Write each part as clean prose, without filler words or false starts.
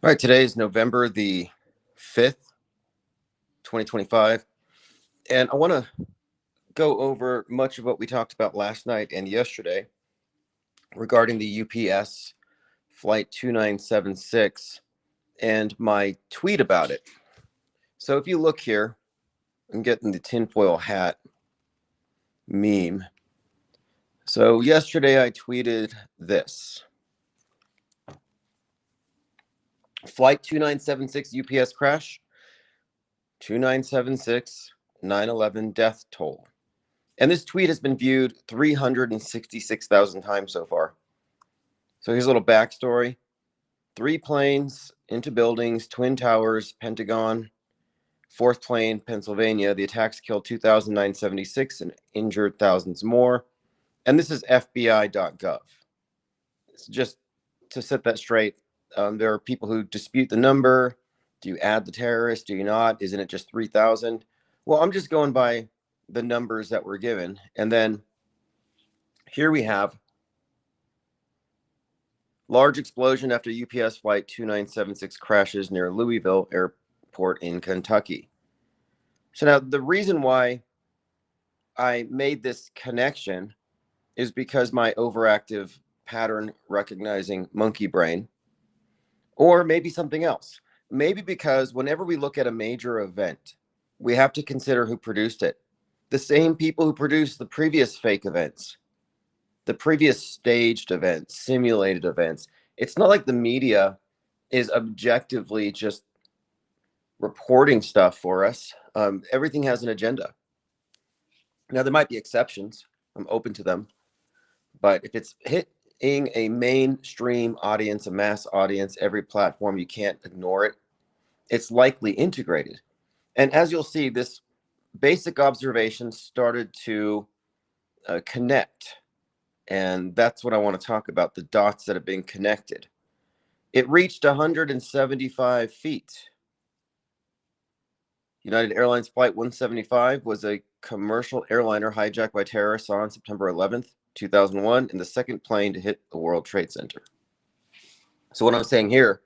All right, today is November the 5th, 2025, and I want to go over much of what we talked about last night and yesterday regarding the UPS flight 2976 and my tweet about it. So if you look here, I'm getting the tinfoil hat meme. So yesterday I tweeted this. Flight 2976 UPS crash, 2976 9/11 death toll. And this tweet has been viewed 366,000 times so far. So here's a little backstory. 3 planes into buildings, Twin Towers, Pentagon, 4th plane, Pennsylvania. The attacks killed 2,976 and injured thousands more. And this is FBI.gov. It's just to set that straight. There are people who dispute the number. Do you add the terrorists? Do you not? Isn't it just 3,000? Well, I'm just going by the numbers that were given. And then here we have large explosion after UPS flight 2976 crashes near Louisville Airport in Kentucky. So now the reason why I made this connection is because my overactive pattern recognizing monkey brain, or maybe something else. Maybe because whenever we look at a major event, we have to consider who produced it. The same people who produced the previous fake events, the previous staged events, simulated events. It's not like the media is objectively just reporting stuff for us. Everything has an agenda. Now, there might be exceptions. I'm open to them. But if it's hitting a mainstream audience, a mass audience, every platform, you can't ignore it. It's likely integrated. And as you'll see, this basic observation started to connect. And that's what I want to talk about, the dots that have been connected. It reached 175 feet. United Airlines Flight 175 was a commercial airliner hijacked by terrorists on September 11th, 2001, and the second plane to hit the World Trade Center. So what I'm saying here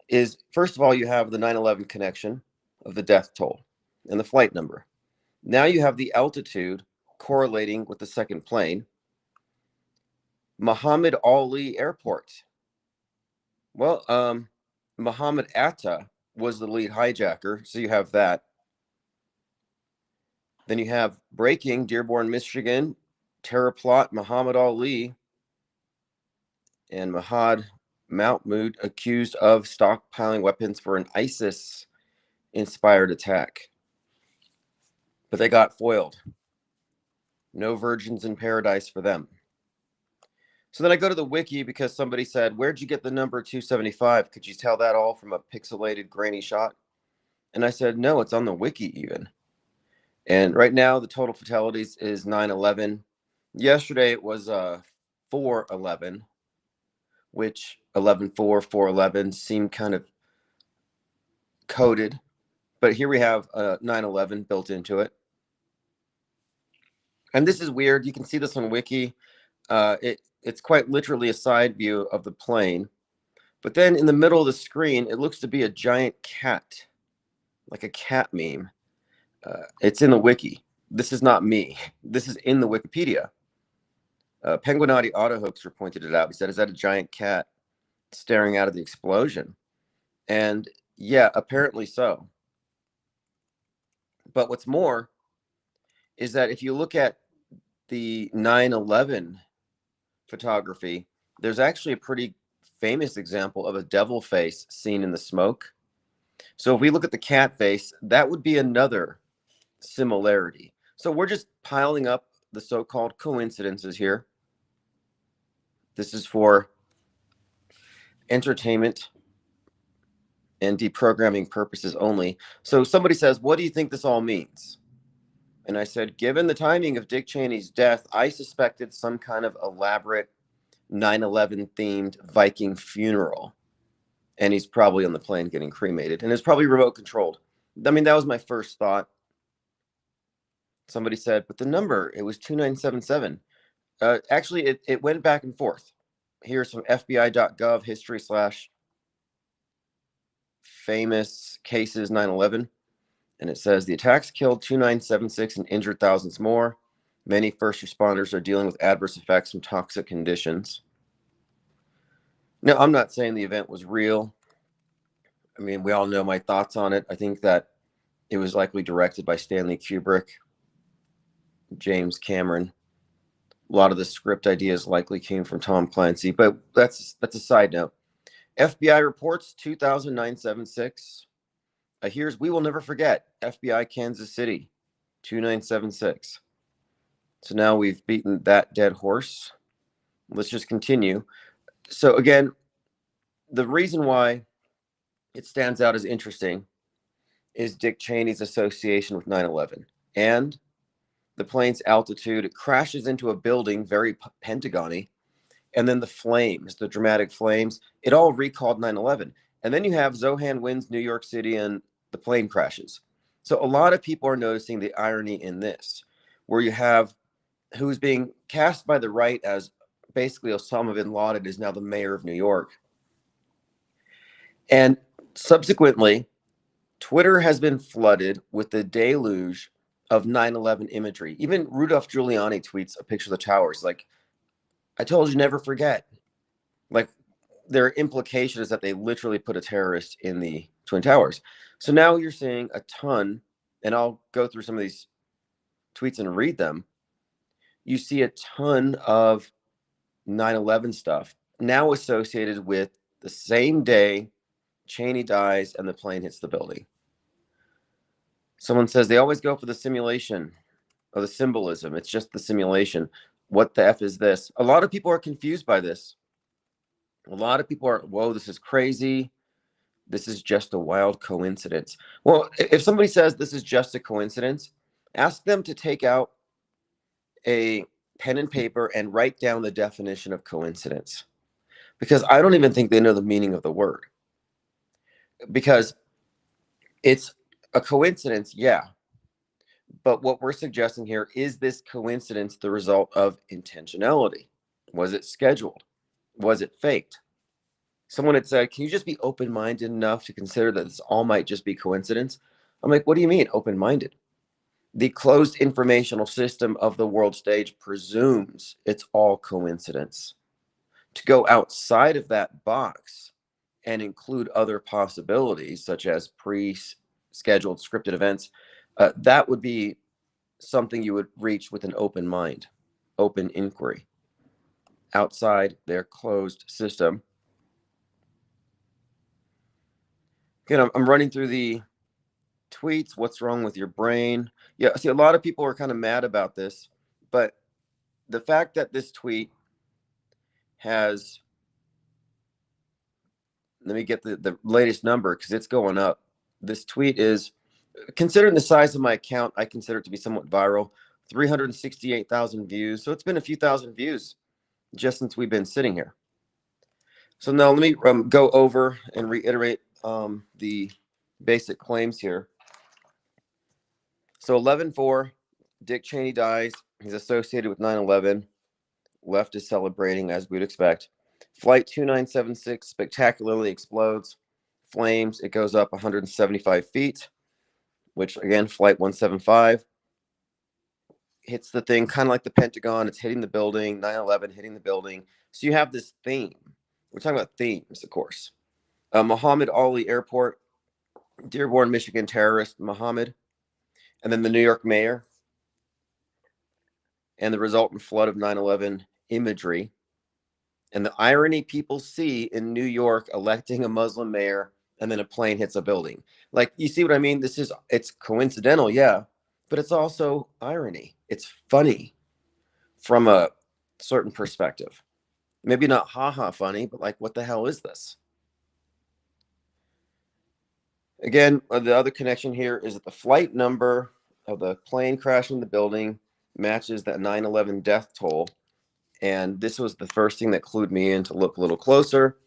is, first of all, you have the 9/11 connection of the death toll and the flight number. Now you have the altitude correlating with the second plane. Muhammad Ali Airport. Well, Muhammad Atta was the lead hijacker, so you have that. Then you have breaking Dearborn, Michigan, terror plot, Muhammad Ali and Mahad Mahmoud accused of stockpiling weapons for an ISIS-inspired attack. But they got foiled. No virgins in paradise for them. So then I go to the wiki because somebody said, where'd you get the number 275? Could you tell that all from a pixelated grainy shot? And I said, no, it's on the wiki even. And right now the total fatalities is 9/11. Yesterday it was 4/11, which 11/4, 4/11 seemed kind of coded. But here we have 9/11 built into it. And this is weird. You can see this on Wiki. It's quite literally a side view of the plane. But then in the middle of the screen, it looks to be a giant cat, like a cat meme. It's in the Wiki. This is not me. This is in the Wikipedia. Penguinati Auto Hoaxer pointed it out. He said, is that a giant cat staring out of the explosion? And yeah, apparently so. But what's more is that if you look at the 9/11 photography, there's actually a pretty famous example of a devil face seen in the smoke. So if we look at the cat face, that would be another similarity. So we're just piling up the so-called coincidences here. This is for entertainment and deprogramming purposes only. So somebody says, what do you think this all means? And I said, given the timing of Dick Cheney's death, I suspected some kind of elaborate 9/11 themed Viking funeral. And he's probably on the plane getting cremated. And it's probably remote controlled. I mean, that was my first thought. Somebody said, but the number, it was 2977. Actually, it went back and forth. Here's some FBI.gov history famous cases 9/11. And it says the attacks killed 2976 and injured thousands more. Many first responders are dealing with adverse effects from toxic conditions. Now, I'm not saying the event was real. I mean, we all know my thoughts on it. I think that it was likely directed by Stanley Kubrick, James Cameron. A lot of the script ideas likely came from Tom Clancy, but that's a side note. FBI reports 2009-76. Here's We Will Never Forget, FBI Kansas City, 2976. So now we've beaten that dead horse. Let's just continue. So again, the reason why it stands out as interesting is Dick Cheney's association with 9/11 and the plane's altitude. It crashes into a building, very Pentagon-y, and then the flames, the dramatic flames, it all recalled 9/11. And then you have Zohan wins New York City and the plane crashes. So a lot of people are noticing the irony in this, where you have who's being cast by the right as basically Osama bin Laden is now the mayor of New York. And subsequently, Twitter has been flooded with the deluge of 9/11 imagery. Even Rudolph Giuliani tweets a picture of the towers like, I told you never forget. Like, their implication is that they literally put a terrorist in the Twin Towers. So now you're seeing a ton, and I'll go through some of these tweets and read them. You see a ton of 9/11 stuff now associated with the same day Cheney dies and the plane hits the building. Someone says they always go for the simulation or the symbolism. It's just the simulation. What the F is this? A lot of people are confused by this. A lot of people are, whoa, this is crazy. This is just a wild coincidence. Well, if somebody says this is just a coincidence, ask them to take out a pen and paper and write down the definition of coincidence. Because I don't even think they know the meaning of the word. Because it's a coincidence, yeah. But what we're suggesting here is this coincidence the result of intentionality? Was it scheduled? Was it faked? Someone had said, can you just be open-minded enough to consider that this all might just be coincidence? I'm like, what do you mean open-minded? The closed informational system of the world stage presumes it's all coincidence. To go outside of that box and include other possibilities, such as pre-scheduled scripted events, that would be something you would reach with an open mind, open inquiry, outside their closed system. Again, I'm running through the tweets. What's wrong with your brain? Yeah, see, a lot of people are kind of mad about this, but the fact that this tweet has, let me get the latest number because it's going up. This tweet is, considering the size of my account, I consider it to be somewhat viral. 368,000 views. So it's been a few thousand views just since we've been sitting here. So now let me go over and reiterate the basic claims here. So 11/4, Dick Cheney dies. He's associated with 9/11. Left is celebrating, as we'd expect. Flight 2976 spectacularly explodes. Flames, it goes up 175 feet, which again, Flight 175 hits the thing kind of like the Pentagon. It's hitting the building, 9/11 hitting the building. So you have this theme. We're talking about themes, of course. Muhammad Ali Airport, Dearborn, Michigan terrorist, Muhammad, and then the New York mayor, and the resultant flood of 9/11 imagery. And the irony people see in New York electing a Muslim mayor and then a plane hits a building. Like, you see what I mean? It's coincidental, yeah, but it's also irony. It's funny from a certain perspective. Maybe not haha funny, but like, what the hell is this? Again, the other connection here is that the flight number of the plane crashing the building matches that 9/11 death toll. And this was the first thing that clued me in to look a little closer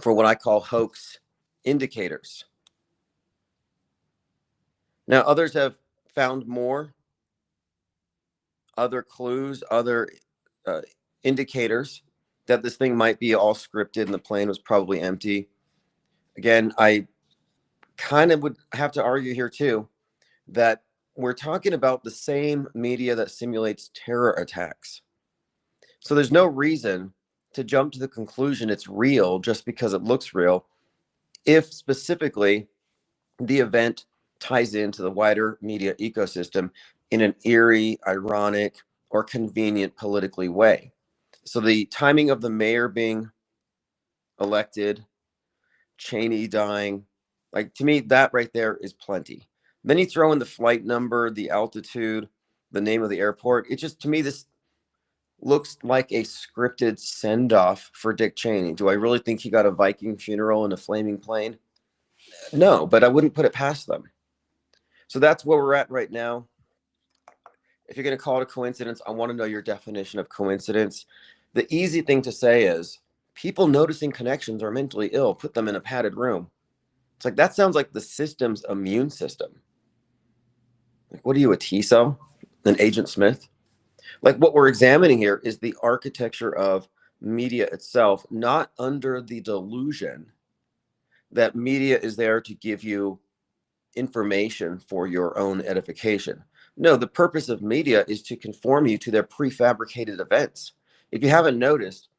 for what I call hoax indicators. Now, others have found more, other clues, other indicators that this thing might be all scripted and the plane was probably empty. Again, I kind of would have to argue here too that we're talking about the same media that simulates terror attacks. So there's no reason to jump to the conclusion it's real just because it looks real, if specifically the event ties into the wider media ecosystem in an eerie, ironic, or convenient politically way. So the timing of the mayor being elected, Cheney dying, like to me, that right there is plenty. Then you throw in the flight number, the altitude, the name of the airport. It just, to me, this looks like a scripted send off for Dick Cheney. Do I really think he got a Viking funeral in a flaming plane? No, but I wouldn't put it past them. So that's where we're at right now. If you're going to call it a coincidence, I want to know your definition of coincidence. The easy thing to say is people noticing connections are mentally ill, put them in a padded room. It's like that sounds like the system's immune system. Like, what are you, a T cell? An Agent Smith? Like, what we're examining here is the architecture of media itself, not under the delusion that media is there to give you information for your own edification. No, the purpose of media is to conform you to their prefabricated events. If you haven't noticed,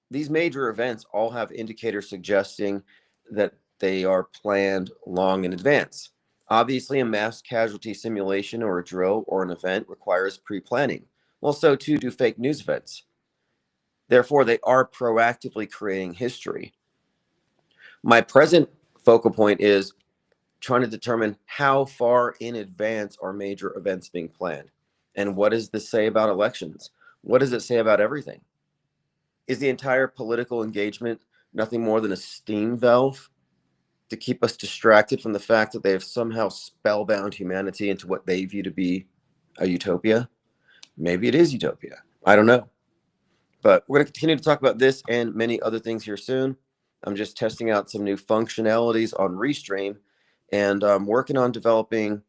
these major events all have indicators suggesting that they are planned long in advance. Obviously, a mass casualty simulation or a drill or an event requires pre-planning. Well, so too do fake news events. Therefore, they are proactively creating history. My present focal point is trying to determine how far in advance are major events being planned. And what does this say about elections? What does it say about everything? Is the entire political engagement nothing more than a steam valve to keep us distracted from the fact that they have somehow spellbound humanity into what they view to be a utopia? Maybe it is utopia. I don't know. But we're going to continue to talk about this and many other things here soon. I'm just testing out some new functionalities on Restream, and I'm working on developing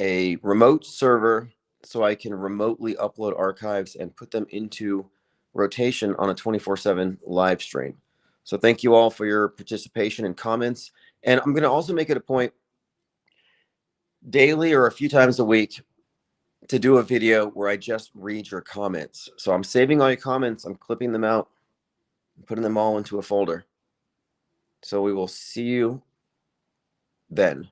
a remote server so I can remotely upload archives and put them into rotation on a 24/7 live stream. So thank you all for your participation and comments. And I'm going to also make it a point daily or a few times a week to do a video where I just read your comments. So I'm saving all your comments, I'm clipping them out, putting them all into a folder. So we will see you then.